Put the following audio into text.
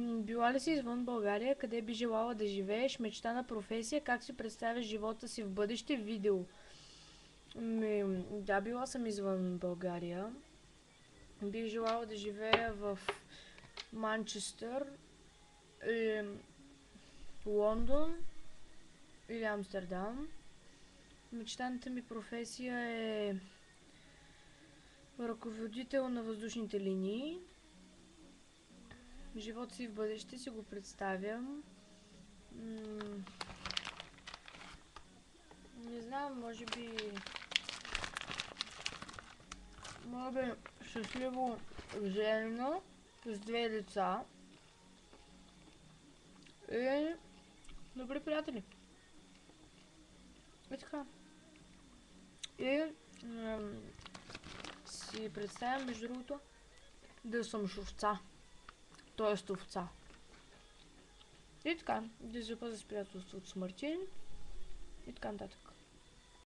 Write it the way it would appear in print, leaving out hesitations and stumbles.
Била ли си извън България? Къде би желала да живееш? Мечта на професия? Как си представяш живота си в бъдеще? Видео. Да, била съм извън България. Бих желала да живея в Манчестър, или Лондон или Амстердам. Мечтаната ми професия е ръководител на въздушните линии. Живота си в бъдеще си го представям. Не знам, може би щастливо женено с две деца и добри приятели. И така. И си представям, между другото, да съм шовца. Т.е. овца. И така, да запазя с приятелството с Мартин и така нататък.